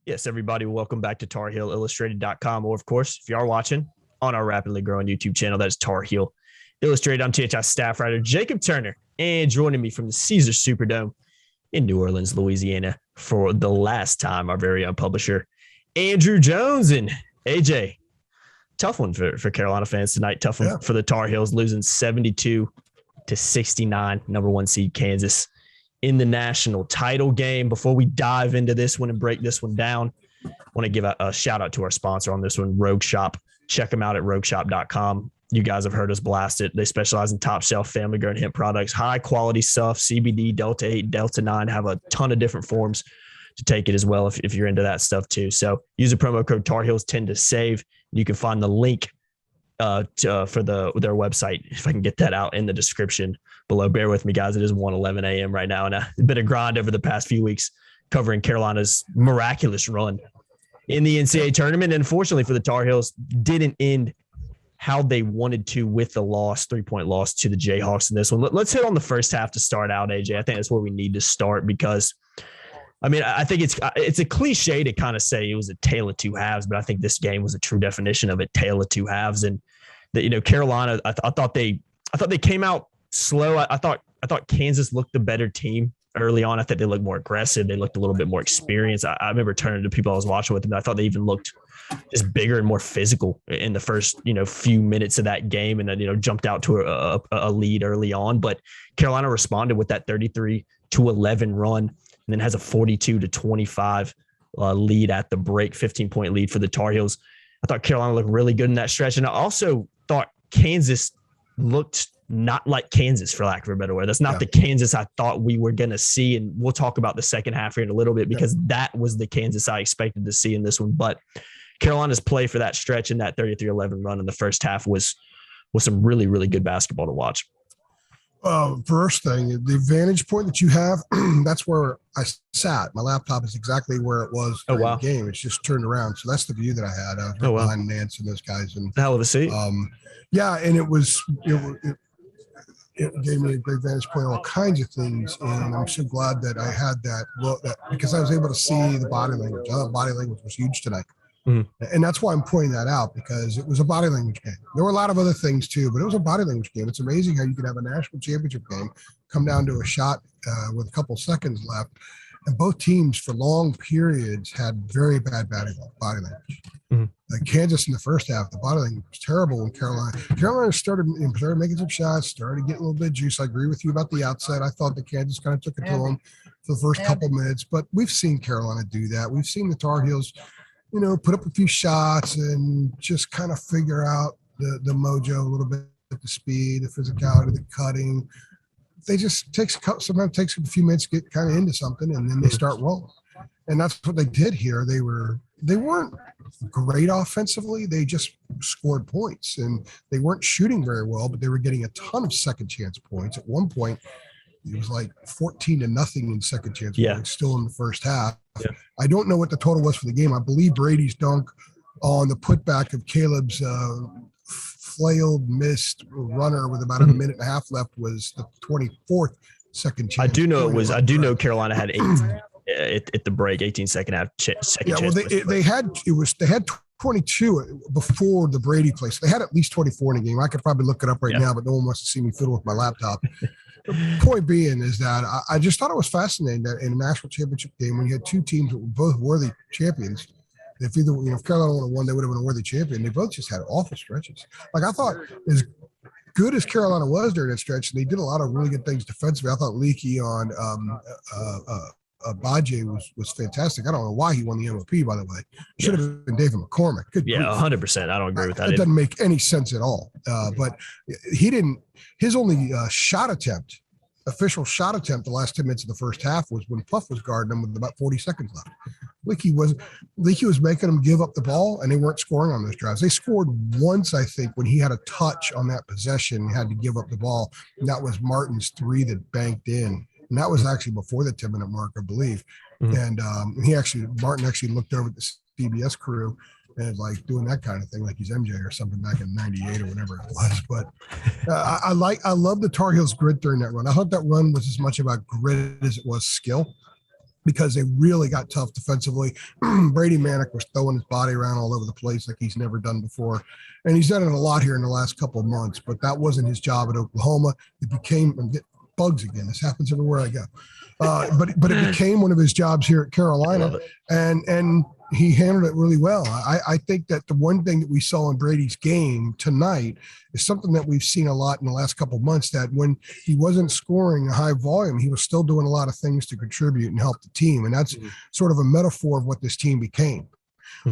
Yes, everybody, welcome back to TarHeelIllustrated.com. Or, of course, if you are watching on our rapidly growing YouTube channel, that's Tar Heel Illustrated. I'm THI staff writer Jacob Turner, and joining me from the Ceasars Superdome in New Orleans, Louisiana, for the last time, our very own publisher, Andrew Jones. And AJ, tough one for Carolina fans tonight. Tough one for the Tar Heels, losing 72-69, number one seed Kansas in the national title game. Before we dive into this one and break this one down, I want to give a shout out to our sponsor on this one, Rogue Shop. Check them out at rogueshop.com. You guys have heard us blast it. They specialize in top shelf family grown hemp products, high quality stuff, CBD, Delta 8, Delta 9, have a ton of different forms to take it as well if you're into that stuff too. So use the promo code TARHEELS10 to save. You can find the link for their website, if I can get that out, in the description below. Bear with me, guys. It is 1:11 a.m. right now, and a bit of grind over the past few weeks covering Carolina's miraculous run in the NCAA tournament. And unfortunately for the Tar Heels, didn't end how they wanted to with the loss, 3-point loss to the Jayhawks in this one. Let's hit on the first half to start out, AJ. I think that's where we need to start because, I mean, I think it's a cliche to kind of say it was a tale of two halves, but I think this game was a true definition of a tale of two halves. And Carolina, I thought they came out slow. I thought Kansas looked the better team early on. I thought they looked more aggressive. They looked a little bit more experienced. I remember turning to people I was watching with them. I thought they even looked just bigger and more physical in the first, few minutes of that game, and then, jumped out to a lead early on. But Carolina responded with that 33-11 run, and then has a 42-25 lead at the break, 15-point lead for the Tar Heels. I thought Carolina looked really good in that stretch. And I also thought Kansas looked not like Kansas, for lack of a better word. That's not the Kansas I thought we were going to see. And we'll talk about the second half here in a little bit, because that was the Kansas I expected to see in this one. But Carolina's play for that stretch in that 33-11 run in the first half was some really, really good basketball to watch. First thing, the vantage point that you have, that's where I sat. My laptop is exactly where it was during the game. It's just turned around. So that's the view that I had. I was right behind Nance and those guys. And hell of a seat. And it gave me a great vantage point on all kinds of things. And I'm so glad that I had that because I was able to see the body language. I thought body language was huge tonight. Mm-hmm. And that's why I'm pointing that out, because it was a body language game. There were a lot of other things too, but it was a body language game. It's amazing how you could have a national championship game come down to a shot with a couple seconds left, and both teams for long periods had very bad body language. Mm-hmm. Like Kansas in the first half, the body language was terrible. When Carolina started making some shots, started getting a little bit of juice. I agree with you about the outset. I thought that Kansas kind of took it to them for the first couple minutes, but we've seen Carolina do that. We've seen the Tar Heels put up a few shots and just kind of figure out the mojo a little bit, the speed, the physicality, the cutting. They just sometimes takes a few minutes to get kind of into something, and then they start rolling. And that's what they did here. They weren't great offensively. They just scored points, and they weren't shooting very well, but they were getting a ton of second chance points. At one point, it was like 14-0 in second chance points still in the first half. Yeah. I don't know what the total was for the game. I believe Brady's dunk on the putback of Caleb's flailed missed runner with about a minute and a half left was the 24th second chance. I do know Carolina had 18 at the break, 18 second half. They had 22 before the Brady play. So they had at least 24 in the game. I could probably look it up right now, but no one wants to see me fiddle with my laptop. The point being is that I just thought it was fascinating that in a national championship game, when you had two teams that were both worthy champions, if Carolina would have won, they would have been a worthy champion. They both just had awful stretches. Like, I thought, as good as Carolina was during that stretch, they did a lot of really good things defensively. I thought Leaky on Bajay was fantastic. I don't know why he won the MVP, by the way. Should have been David McCormick. 100%. I don't agree with that. It doesn't make any sense at all. But he didn't. His only official shot attempt, the last 10 minutes of the first half was when Puff was guarding him with about 40 seconds left. Leaky was making them give up the ball, and they weren't scoring on those drives. They scored once, I think, when he had a touch on that possession, had to give up the ball, and that was Martin's three that banked in. And that was actually before the 10-minute mark, I believe. Mm-hmm. And Martin actually looked over at the CBS crew and like doing that kind of thing, like he's MJ or something back in '98 or whatever it was. But I love the Tar Heels grit during that run. I thought that run was as much about grit as it was skill. because they really got tough defensively. Brady Manick was throwing his body around all over the place like he's never done before. And he's done it a lot here in the last couple of months, but that wasn't his job at Oklahoma. It became, I'm getting bugs again. This happens everywhere I go. But it became one of his jobs here at Carolina, and he handled it really well. I think that the one thing that we saw in Brady's game tonight is something that we've seen a lot in the last couple of months, that when he wasn't scoring a high volume, he was still doing a lot of things to contribute and help the team. And that's sort of a metaphor of what this team became.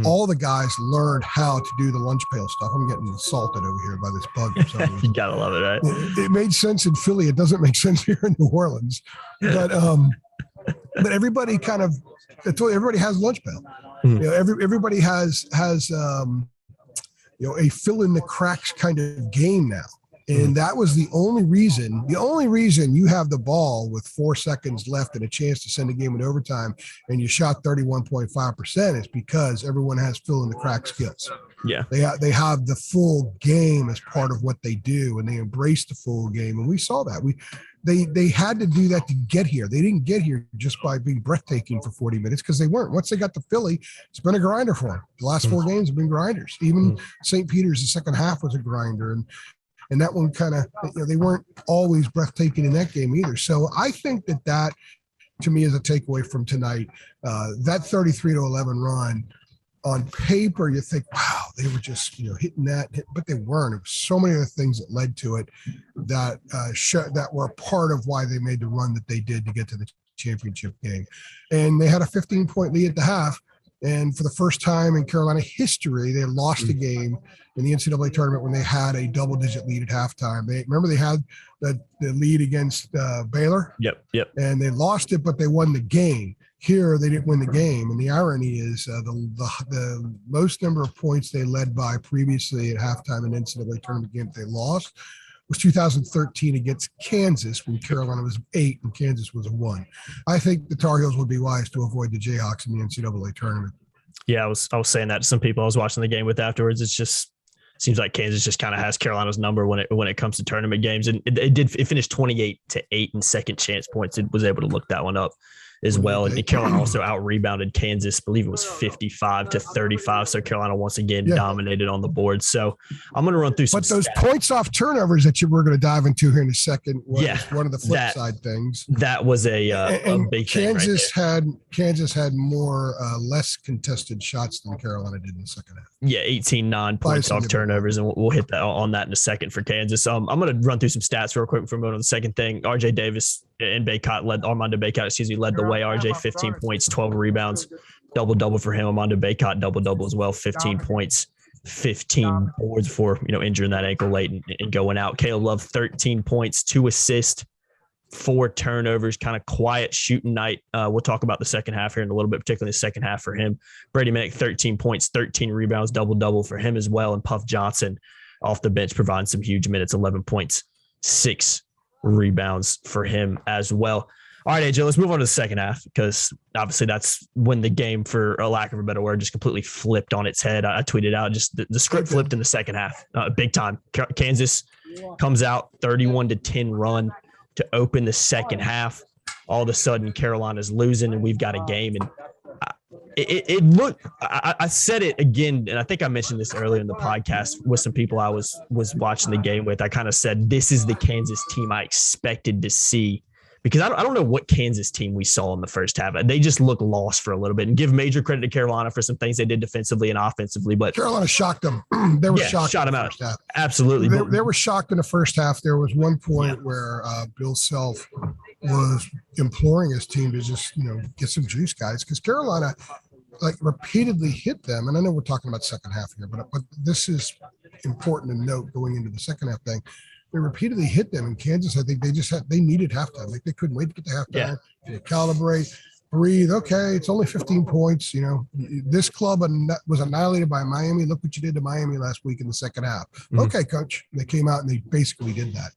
All the guys learned how to do the lunch pail stuff. I'm getting assaulted over here by this bug. You gotta love it, right? It made sense in Philly. It doesn't make sense here in New Orleans. But everybody everybody has lunch pail. Everybody has a fill in the cracks kind of game now. And that was the only reason you have the ball with 4 seconds left and a chance to send a game in overtime and you shot 31.5% is because everyone has fill in the crack skills. Yeah. They have the full game as part of what they do, and they embrace the full game. And we saw that. They had to do that to get here. They didn't get here just by being breathtaking for 40 minutes, because they weren't. Once they got to Philly, it's been a grinder for them. The last 4 games have been grinders. Even St. Peter's, the second half was a grinder. And that one kind of, they weren't always breathtaking in that game either. So I think that to me is a takeaway from tonight. That 33-11 run, on paper, you think, wow, they were just hitting that, but they weren't. It was so many other things that led to it that that were a part of why they made the run that they did to get to the championship game. And they had a 15-point lead at the half. And for the first time in Carolina history, they lost a game in the NCAA tournament when they had a double-digit lead at halftime. They had the lead against Baylor. Yep. And they lost it, but they won the game. Here, they didn't win the game. And the irony is the most number of points they led by previously at halftime in NCAA tournament game they lost was 2013 against Kansas, when Carolina was 8 and Kansas was 1. I think the Tar Heels would be wise to avoid the Jayhawks in the NCAA tournament. Yeah, I was saying that to some people I was watching the game with afterwards. It's just seems like Kansas just kind of has Carolina's number when it comes to tournament games, and it finished 28-8 in second chance points. It was able to look that one up as well. And Carolina also out-rebounded Kansas. I believe it was 55-35. So Carolina once again dominated on the board. So I'm going to run through some. But those points off turnovers that we're going to dive into here in a second was one of the flip side things. That was a big Kansas thing. Kansas had more less contested shots than Carolina did in the second half. Yeah, 18-9 points off turnovers, and we'll hit that on that in a second for Kansas. I'm going to run through some stats real quick before we move on to the second thing. RJ Davis and Armando Bacot, led the way. RJ 15 points, 12 rebounds, double-double for him. Armando Bacot double-double as well, 15 points, 15 boards for injuring that ankle late and going out. Caleb Love 13 points, 2 assists, 4 turnovers, kind of quiet shooting night. We'll talk about the second half here in a little bit, particularly the second half for him. Brady Manick 13 points, 13 rebounds, double-double for him as well. And Puff Johnson off the bench providing some huge minutes, 11 points, 6 rebounds for him as well. All right, AJ, let's move on to the second half, because obviously that's when the game, for a lack of a better word, just completely flipped on its head. I tweeted out just the script flipped in the second half, big time. Kansas comes out 31-10 run to open the second half. All of a sudden, Carolina's losing, and we've got a game. And it looked, I said it again, and I think I mentioned this earlier in the podcast with some people I was watching the game with. I kind of said, this is the Kansas team I expected to see, because I don't know what Kansas team we saw in the first half. They just looked lost for a little bit, and give major credit to Carolina for some things they did defensively and offensively. But Carolina shocked them. They were shocked. Shot them out. Absolutely. They were shocked in the first half. There was one point where Bill Self was imploring his team to just, get some juice, guys, because Carolina repeatedly hit them. And I know we're talking about second half here, but this is important to note going into the second half thing. They repeatedly hit them in Kansas. I think they needed halftime. They couldn't wait to get to halftime. To calibrate, breathe. Okay, it's only 15 points. This club was annihilated by Miami. Look what you did to Miami last week in the second half. Okay, coach. They came out and they basically did that.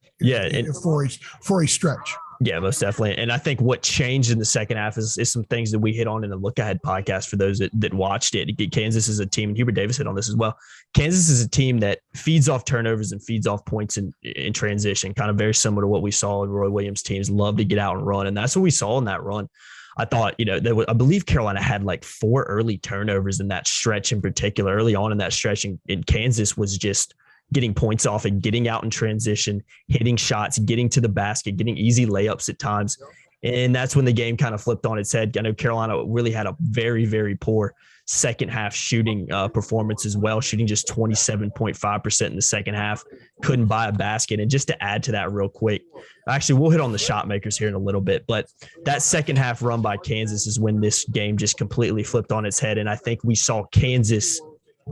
For a stretch. Yeah, most definitely. And I think what changed in the second half is some things that we hit on in the Look Ahead podcast for those that watched it. Kansas is a team, and Hubert Davis hit on this as well. Kansas is a team that feeds off turnovers and feeds off points in transition, kind of very similar to what we saw in Roy Williams' teams. Love to get out and run, and that's what we saw in that run. I thought, I believe Carolina had like 4 early turnovers in that stretch in particular. Early on in that stretch, and Kansas was just getting points off and getting out in transition, hitting shots, getting to the basket, getting easy layups at times. And that's when the game kind of flipped on its head. I know Carolina really had a very, very poor second half shooting performance as well, shooting just 27.5% in the second half, couldn't buy a basket. And just to add to that real quick, actually, we'll hit on the shot makers here in a little bit, but that second half run by Kansas is when this game just completely flipped on its head. And I think we saw Kansas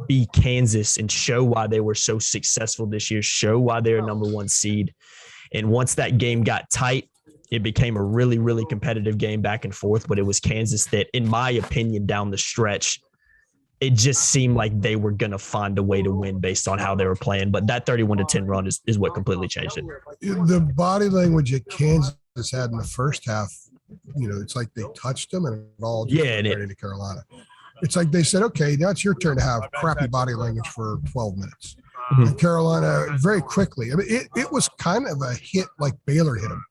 be Kansas and show why they were so successful this year, show why they're number 1 seed. And once that game got tight, it became a really, really competitive game back and forth, but it was Kansas that, in my opinion, down the stretch, it just seemed like they were going to find a way to win based on how they were playing. But that 31-10 run is what completely changed it. The body language that Kansas had in the first half, it's like they touched them and it all just went right into Carolina. It's like they said, okay, now it's your turn to have crappy body language for 12 minutes. Mm-hmm. And Carolina very quickly, I mean, it was kind of a hit like Baylor hit them.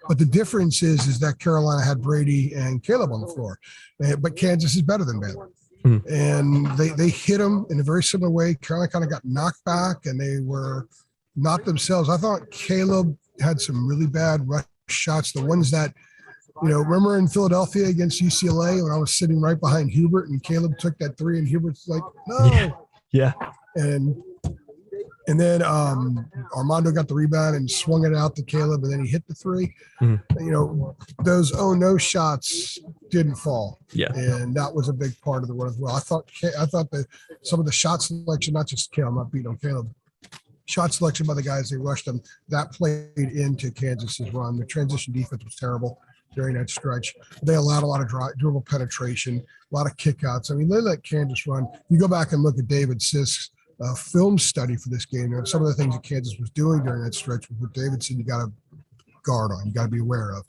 But the difference is that Carolina had Brady and Caleb on the floor. But Kansas is better than Baylor. Mm-hmm. And they hit them in a very similar way. Carolina kind of got knocked back and they were not themselves. I thought Caleb had some really bad rush shots, the ones that, remember in Philadelphia against UCLA when I was sitting right behind Hubert and Caleb took that 3 and Hubert's like, no. Yeah. And then Armando got the rebound and swung it out to Caleb, and then he hit the 3. Mm-hmm. Those no shots didn't fall. Yeah, and that was a big part of the run as well. I thought that some of the shot selection, not just Caleb, I'm not beating on Caleb, shot selection by the guys they rushed them, that played into Kansas's run. The transition defense was terrible during that stretch. They allowed a lot of dribble penetration, a lot of kickouts. I mean, they let Kansas run. You go back and look at David Sisk's film study for this game. And some of the things that Kansas was doing during that stretch with Davidson, you got to guard on, you got to be aware of.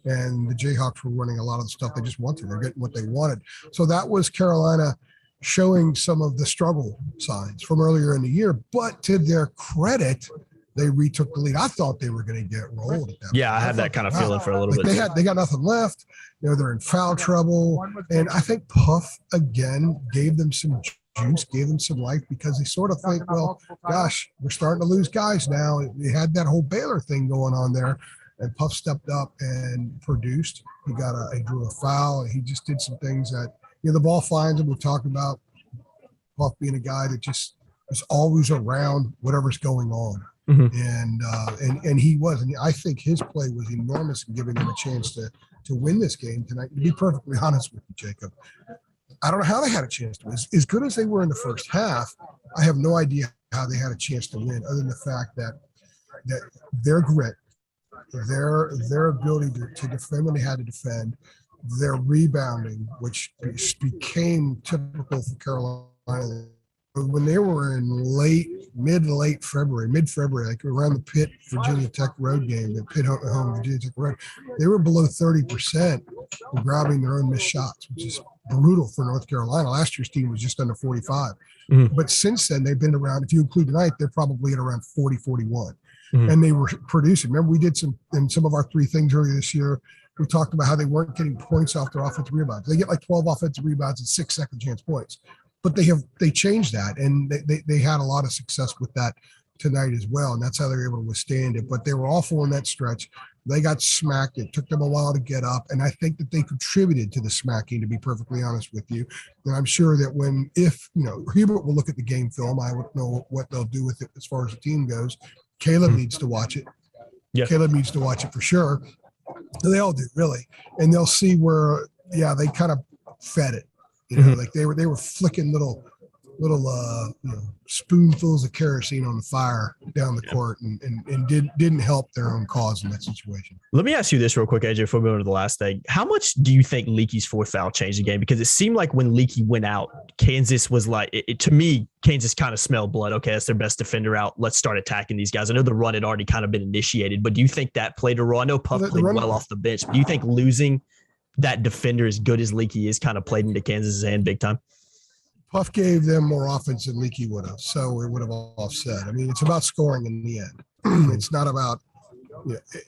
And the Jayhawks were running a lot of the stuff they just wanted. They're getting what they wanted. So that was Carolina showing some of the struggle signs from earlier in the year. But to their credit, they retook the lead. I thought they were going to get rolled at that point. I had that kind of feeling for a little bit. They got nothing left. They're in foul trouble. And I think Puff, again, gave them some juice, gave them some life because they sort of think, well, gosh, we're starting to lose guys now. They had that whole Baylor thing going on there, and Puff stepped up and produced. He drew a foul, and he just did some things that, the ball finds him. We talked about Puff being a guy that just is always around whatever's going on. Mm-hmm. And he was, and I think his play was enormous in giving them a chance to win this game tonight. To be perfectly honest with you, Jacob, I don't know how they had a chance to win. As good as they were in the first half, I have no idea how they had a chance to win, other than the fact that their grit, their ability to defend when they had to defend, their rebounding, which became typical for Carolina. When they were in mid-late February, like around the Pitt Virginia Tech road game, the Pitt home Virginia Tech road, they were below 30% grabbing their own missed shots, which is brutal for North Carolina. Last year's team was just under 45. Mm-hmm. But since then, they've been around, if you include tonight, they're probably at around 40, 41. Mm-hmm. And they were producing. Remember, we did in some of our 3 things earlier this year, we talked about how they weren't getting points off their offensive rebounds. They get like 12 offensive rebounds and 6 second chance points. But they changed that, and they had a lot of success with that tonight as well, and that's how they were able to withstand it. But they were awful in that stretch. They got smacked. It took them a while to get up, and I think that they contributed to the smacking, to be perfectly honest with you. And I'm sure that if Hubert will look at the game film, I would know what they'll do with it as far as the team goes. Caleb needs to watch it. Yeah. Caleb needs to watch it for sure. They all do, really. And they'll see where, they kind of fed it. Like they were flicking little spoonfuls of kerosene on the fire down the court and didn't help their own cause in that situation. Let me ask you this real quick, AJ, before we go to the last thing. How much do you think Leakey's 4th foul changed the game? Because it seemed like when Leakey went out, Kansas was like, to me, Kansas kind of smelled blood. Okay, that's their best defender out. Let's start attacking these guys. I know the run had already kind of been initiated, but do you think that played a role? I know Puff played well off the bench, but do you think losing that defender as good as Leakey is kind of played into Kansas' hand big time? Puff gave them more offense than Leakey would have, so it would have offset. I mean, it's about scoring in the end. It's not about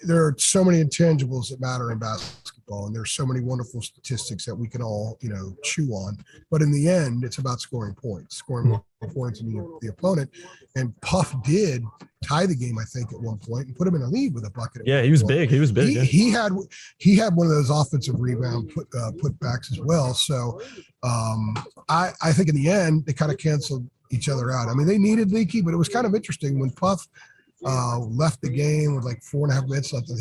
there are so many intangibles that matter in basketball. football, and there's so many wonderful statistics that we can all, chew on. But in the end, it's about scoring more points than the opponent. And Puff did tie the game, I think, at one point and put him in a lead with a bucket. Yeah, he was big. He was big. He had one of those offensive rebound putbacks as well. So I think in the end, they kind of canceled each other out. I mean, they needed Leaky, but it was kind of interesting when Puff left the game with like 4.5 minutes left.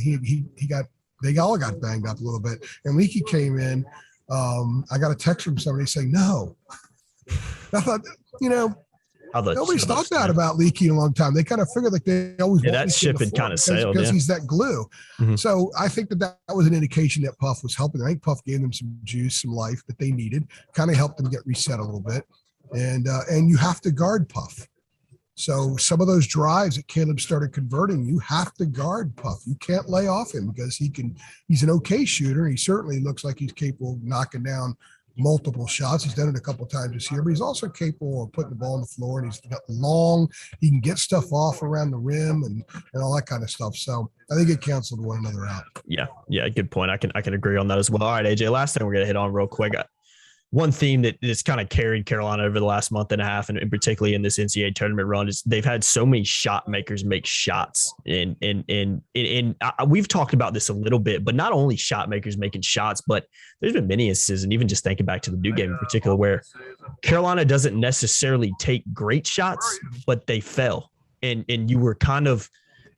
They all got banged up a little bit, and Leaky came in. I got a text from somebody saying no. I thought, nobody's thought that about Leaky in a long time. They kind of figured like they always that ship had kind of sailed because he's that glue. Mm-hmm. So I think that was an indication that Puff was helping. I think Puff gave them some juice, some life that they needed, kind of helped them get reset a little bit. And you have to guard Puff. So some of those drives that Caleb started converting, you have to guard Puff. You can't lay off him because he's an okay shooter. He certainly looks like he's capable of knocking down multiple shots. He's done it a couple of times this year, but he's also capable of putting the ball on the floor, and he's got he can get stuff off around the rim and all that kind of stuff. So I think it canceled one another out. Yeah. Good point. I can agree on that as well. All right, AJ, last thing we're going to hit on real quick. One theme that has kind of carried Carolina over the last month and a half, and particularly in this NCAA tournament run, is they've had so many shot makers make shots. And we've talked about this a little bit, but not only shot makers making shots, but there's been many instances, and even just thinking back to the Duke game in particular, where Carolina doesn't necessarily take great shots, but they fell. And you were kind of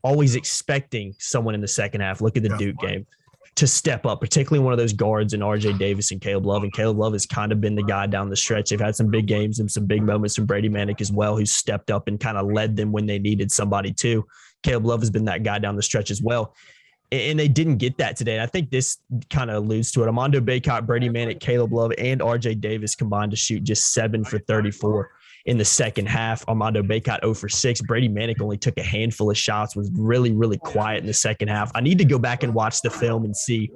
always expecting someone in the second half, look at the Duke game, to step up, particularly one of those guards in RJ Davis and Caleb Love. And Caleb Love has kind of been the guy down the stretch. They've had some big games and some big moments from Brady Manick as well, who's stepped up and kind of led them when they needed somebody too. Caleb Love has been that guy down the stretch as well. And they didn't get that today. And I think this kind of alludes to it. Armando Bacot, Brady Manick, Caleb Love, and RJ Davis combined to shoot just 7 for 34 in the second half. Armando Bacot 0 for 6. Brady Manick only took a handful of shots, was really, really quiet in the second half. I need to go back and watch the film and see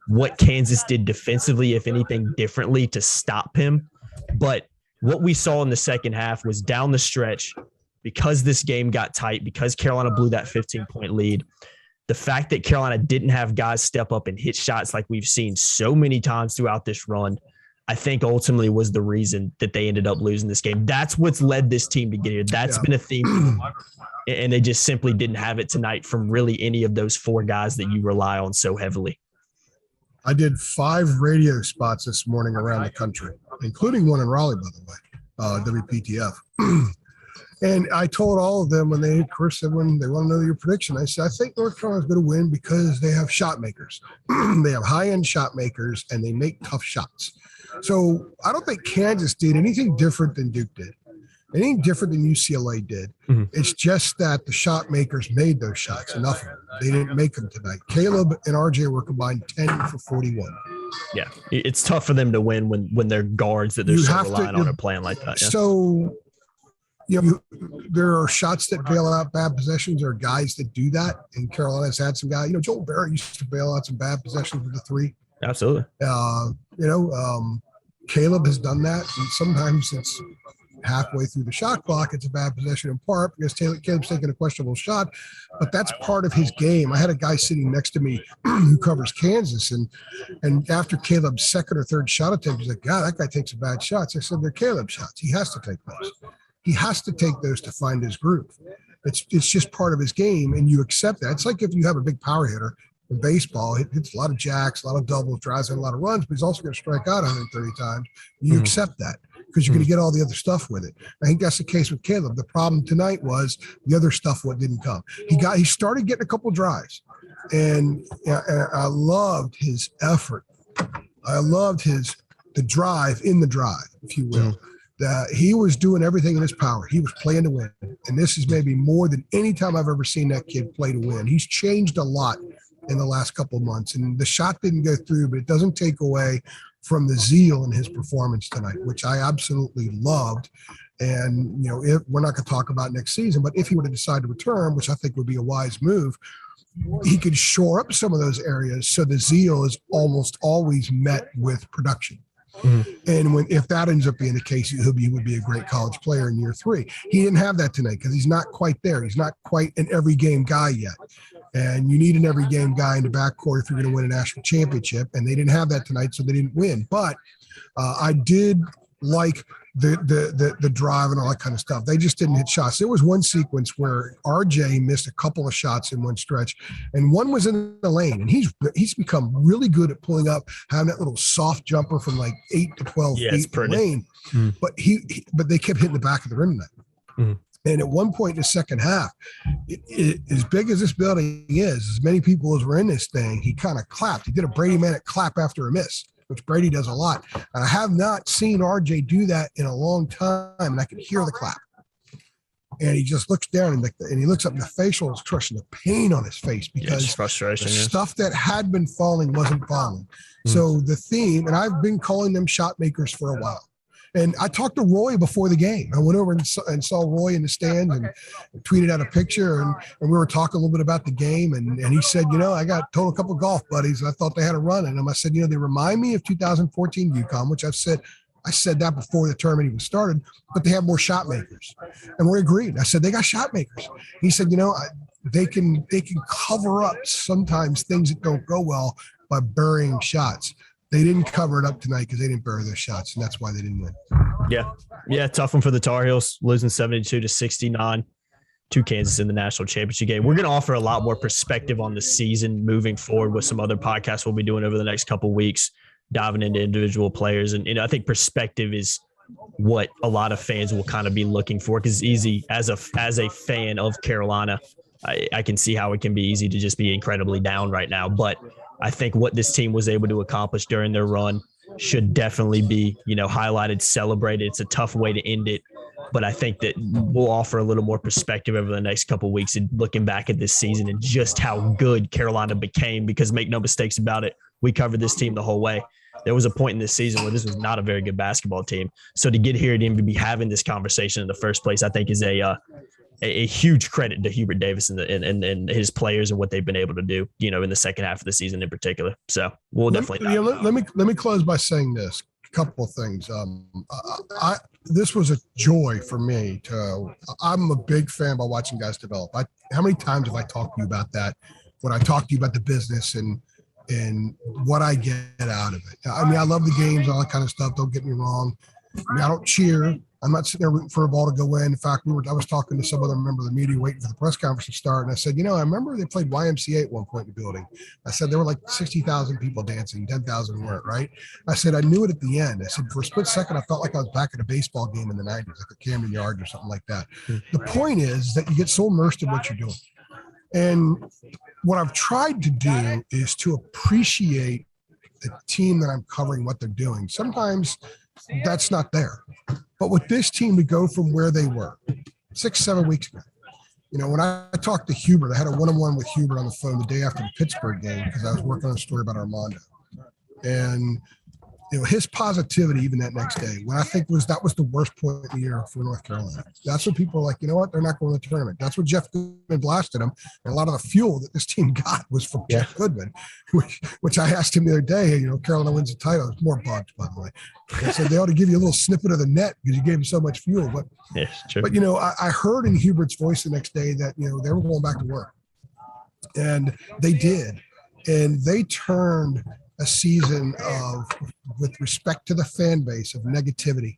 what Kansas did defensively, if anything differently, to stop him. But what we saw in the second half was down the stretch, because this game got tight, because Carolina blew that 15-point lead, the fact that Carolina didn't have guys step up and hit shots like we've seen so many times throughout this run, I think ultimately was the reason that they ended up losing this game. That's what's led this team to get here. That's been a theme. And they just simply didn't have it tonight from really any of those 4 guys that you rely on so heavily. I did 5 radio spots this morning around the country, including one in Raleigh, by the way, WPTF. And I told all of them when they want to know your prediction, I said, I think North Carolina's going to win because they have shot makers. They have high-end shot makers, and they make tough shots. So I don't think Kansas did anything different than Duke did, anything different than UCLA did. Mm-hmm. It's just that the shot makers made those shots, enough of them. They didn't make them tonight. Caleb and RJ were combined 10 for 41. Yeah, it's tough for them to win when they're guards that they're so relying on are playing like that. Yeah. So, there are shots that bail out bad possessions. There are guys that do that, and Carolina's had some guys. Joel Barrett used to bail out some bad possessions with the 3. Absolutely. Caleb has done that, and sometimes it's halfway through the shot clock. It's a bad possession in part because Caleb's taking a questionable shot, but that's part of his game. I had a guy sitting next to me who covers Kansas, and after Caleb's second or third shot attempt, he's like, God, that guy takes some bad shots. I said, they're Caleb shots. He has to take those. He has to take those to find his groove. It's just part of his game, and you accept that. It's like if you have a big power hitter in baseball, it hits a lot of jacks, a lot of doubles, drives in a lot of runs, but he's also going to strike out 130 times. You accept that because you're going to get all the other stuff with it. I think that's the case with Caleb. The problem tonight was the other stuff didn't come. He started getting a couple drives, and I loved his effort. I loved the drive in the drive, if you will. That he was doing everything in his power. He was playing to win. And this is maybe more than any time I've ever seen that kid play to win. He's changed a lot in the last couple of months. And the shot didn't go through, but it doesn't take away from the zeal in his performance tonight, which I absolutely loved. And, if we're not going to talk about next season, but if he were to decide to return, which I think would be a wise move, he could shore up some of those areas so the zeal is almost always met with production. Mm-hmm. And if that ends up being the case, he would be a great college player in year 3. He didn't have that tonight because he's not quite there. He's not quite an every game guy yet. And you need an every game guy in the backcourt if you're going to win a national championship. And they didn't have that tonight, so they didn't win. But I did like the drive and all that kind of stuff. They just didn't hit shots. There was one sequence where RJ missed a couple of shots in one stretch, and one was in the lane. And he's become really good at pulling up, having that little soft jumper from like 8 to 12 feet in the lane. But but they kept hitting the back of the rim tonight. And at one point in the second half, as big as this building is, as many people as were in this thing, he kind of clapped. He did a Brady Manic clap after a miss, which Brady does a lot. And I have not seen RJ do that in a long time, and I can hear the clap. And he just looks down and he looks up, and the facial expression, the pain on his face, because frustration, the stuff that had been falling wasn't falling. So the theme, and I've been calling them shot makers for a while. And I talked to Roy before the game. I went over and saw Roy in the stand and tweeted out a picture, and we were talking a little bit about the game. And he said, I told a couple of golf buddies, and I thought they had a run in them. I said, they remind me of 2014 UConn, which I said that before the tournament even started, but they have more shot makers. And we agreed. I said, they got shot makers. He said, they can cover up sometimes things that don't go well by burying shots. They didn't cover it up tonight because they didn't bury their shots, and that's why they didn't win. Yeah, tough one for the Tar Heels, losing 72-69 to Kansas in the national championship game. We're going to offer a lot more perspective on the season moving forward with some other podcasts we'll be doing over the next couple of weeks, diving into individual players. And I think perspective is what a lot of fans will kind of be looking for, because it's easy as a fan of Carolina. I can see how it can be easy to just be incredibly down right now, but I think what this team was able to accomplish during their run should definitely be, highlighted, celebrated. It's a tough way to end it, but I think that we'll offer a little more perspective over the next couple of weeks and looking back at this season and just how good Carolina became, because make no mistakes about it, we covered this team the whole way. There was a point in this season where this was not a very good basketball team. So to get here and even be having this conversation in the first place, I think is a huge credit to Hubert Davis and his players and what they've been able to do, in the second half of the season in particular. So we'll definitely. Let me close by saying this. A couple of things. This was a joy for me I'm a big fan by watching guys develop. How many times have I talked to you about that? When I talk to you about the business and what I get out of it. I mean, I love the games, all that kind of stuff. Don't get me wrong. I don't cheer. I'm not sitting there rooting for a ball to go in. In fact, I was talking to some other member of the media waiting for the press conference to start. And I said, I remember they played YMCA at one point in the building. I said, there were like 60,000 people dancing, 10,000 weren't, right? I said, I knew it at the end. I said, for a split second, I felt like I was back at a baseball game in the 90s, like a Camden Yards or something like that. The point is that you get so immersed in what you're doing. And what I've tried to do is to appreciate the team that I'm covering, what they're doing. Sometimes that's not there. But with this team, we go from where they were 6-7 weeks ago. When I talked to Hubert, I had a one-on-one with Hubert on the phone the day after the Pittsburgh game because I was working on a story about Armando. And his positivity even that next day, when I think that was the worst point in the year for North Carolina. That's when people are like, they're not going to the tournament. That's what Jeff Goodman blasted them. And a lot of the fuel that this team got was from Jeff Goodman, which I asked him the other day, Carolina wins the title. It's more bugs, by the way. I said they ought to give you a little snippet of the net because you gave him so much fuel. But, I heard in Hubert's voice the next day that, they were going back to work. And they did. And they turned a season of, with respect to the fan base, of negativity,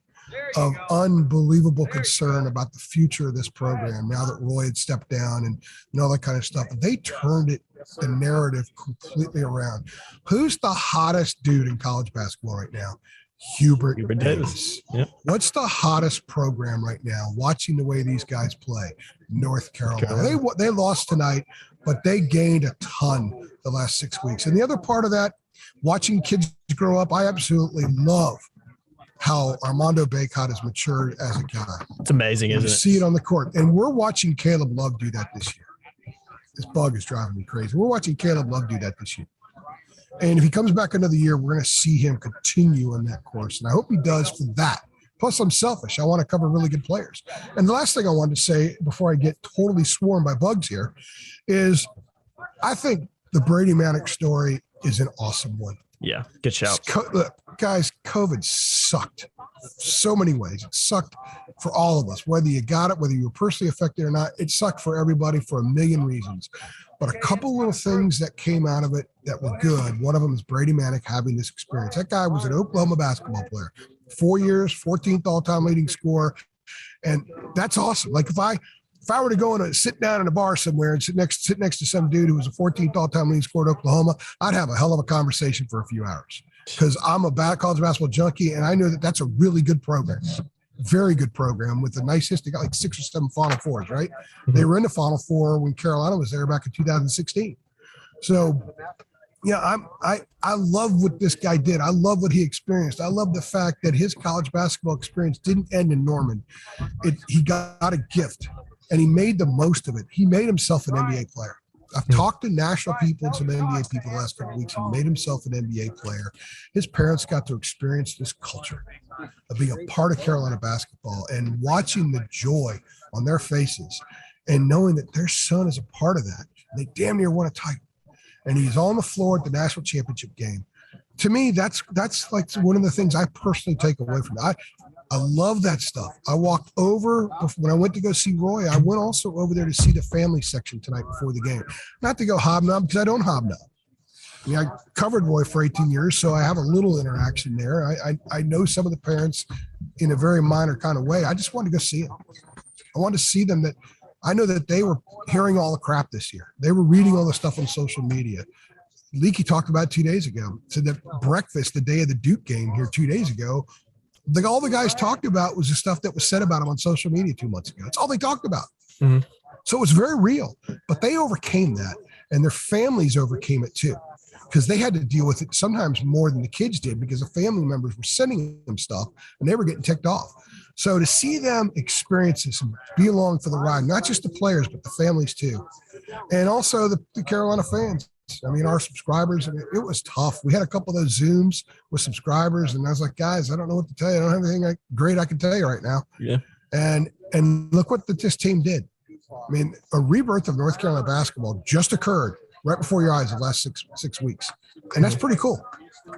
of unbelievable concern about the future of this program now that Roy had stepped down and all that kind of stuff. They turned the narrative completely around. Who's the hottest dude in college basketball right now? Hubert Davis. Yep. What's the hottest program right now? Watching the way these guys play, North Carolina. They lost tonight, but they gained a ton the last 6 weeks. And the other part of that, watching kids grow up, I absolutely love how Armando Bacot has matured as a guy. It's amazing, isn't it? You see it on the court. And we're watching Caleb Love do that this year. This bug is driving me crazy. We're watching Caleb Love do that this year. And if he comes back another year, we're going to see him continue on that course. And I hope he does for that. Plus, I'm selfish. I want to cover really good players. And the last thing I wanted to say before I get totally swarmed by bugs here is I think the Brady Manic story is an awesome one. Yeah, good shout. Look, guys, COVID sucked so many ways. It sucked for all of us, whether you got it, whether you were personally affected or not. It sucked for everybody for a million reasons. but a couple little things that came out of it that were good. One of them is Brady Manick having this experience. That guy was an Oklahoma basketball player, 4 years, 14th all-time leading scorer. And that's awesome. Like if I were to go and sit down in a bar somewhere and sit next to some dude who was a 14th all-time leading scorer at Oklahoma, I'd have a hell of a conversation for a few hours because I'm a college basketball junkie, and I know that that's a really good program. Very good program with a nice history. Got like 6 or 7 Final Fours, right? Mm-hmm. They were in the Final Four when Carolina was there back in 2016. So, yeah, I love what this guy did. I love what he experienced. I love the fact that his college basketball experience didn't end in Norman. He got a gift, and he made the most of it. He made himself an NBA player. I've talked to national people and some NBA people the last couple of weeks. He made himself an NBA player. His parents got to experience this culture of being a part of Carolina basketball and watching the joy on their faces and knowing that their son is a part of that. They damn near won a title. And he's on the floor at the national championship game. To me, that's like one of the things I personally take away from it. I love that stuff. I walked over when I went to go see Roy. I went also over there to see the family section tonight before the game. Not to go hobnob because I don't hobnob. I mean, I covered Roy for 18 years, so I have a little interaction there. I know some of the parents in a very minor kind of way. I just wanted to go see them. I wanted to see them that I know that they were hearing all the crap this year. They were reading all the stuff on social media. Leaky talked about it 2 days ago. Said that breakfast the day of the Duke game here 2 days ago, all the guys talked about was the stuff that was said about him on social media 2 months ago. That's all they talked about. Mm-hmm. So it was very real, but they overcame that, and their families overcame it too, because they had to deal with it sometimes more than the kids did because the family members were sending them stuff and they were getting ticked off. So to see them experience this and be along for the ride, not just the players, but the families too, and also the Carolina fans. I mean, our subscribers, it was tough. We had a couple of those Zooms with subscribers, and I was like, guys, I don't know what to tell you. I don't have anything great I can tell you right now. Yeah. And look what this team did. I mean, a rebirth of North Carolina basketball just occurred right before your eyes the last six weeks. And that's pretty cool.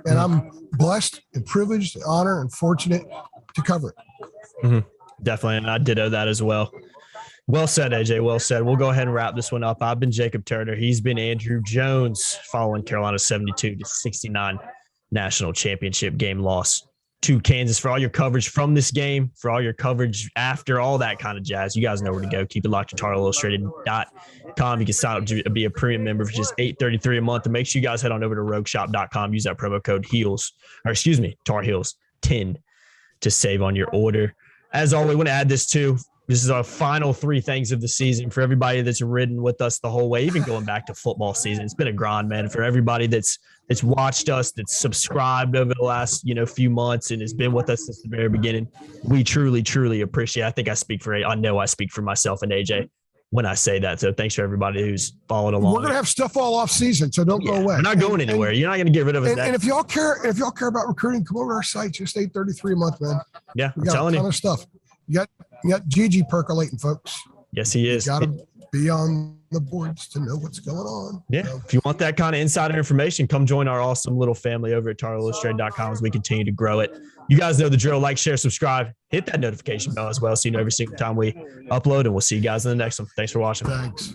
And I'm blessed and privileged, honored, and fortunate to cover it. Mm-hmm. Definitely. And I ditto that as well. Well said, AJ. Well said. We'll go ahead and wrap this one up. I've been Jacob Turner. He's been Andrew Jones, following Carolina's 72-69 national championship game loss to Kansas. For all your coverage from this game, for all your coverage after, all that kind of jazz, you guys know where to go. Keep it locked to TarIllustrated.com. You can sign up to be a premium member for just $8.33 a month. And make sure you guys head on over to RogueShop.com. Use that promo code Tar Heels 10 to save on your order. As always, I want to add this too. This is our final 3 things of the season for everybody that's ridden with us the whole way, even going back to football season. It's been a grind, man. For everybody that's watched us, that's subscribed over the last few months and has been with us since the very beginning, we truly, truly appreciate it. I know I speak for myself and AJ when I say that. So thanks for everybody who's followed along. We're gonna have stuff all off season, so don't go away. We're not going anywhere. You're not gonna get rid of us. And if y'all care about recruiting, come over to our site. Just $8.33 a month, man. Yeah, we got a ton of stuff. You got Gigi percolating, folks. Yes, he is. You got to be on the boards to know what's going on. Yeah. So, if you want that kind of insider information, come join our awesome little family over at TarIllustrated.com as we continue to grow it. You guys know the drill. Like, share, subscribe. Hit that notification bell as well so you know every single time we upload, and we'll see you guys in the next one. Thanks for watching. Thanks.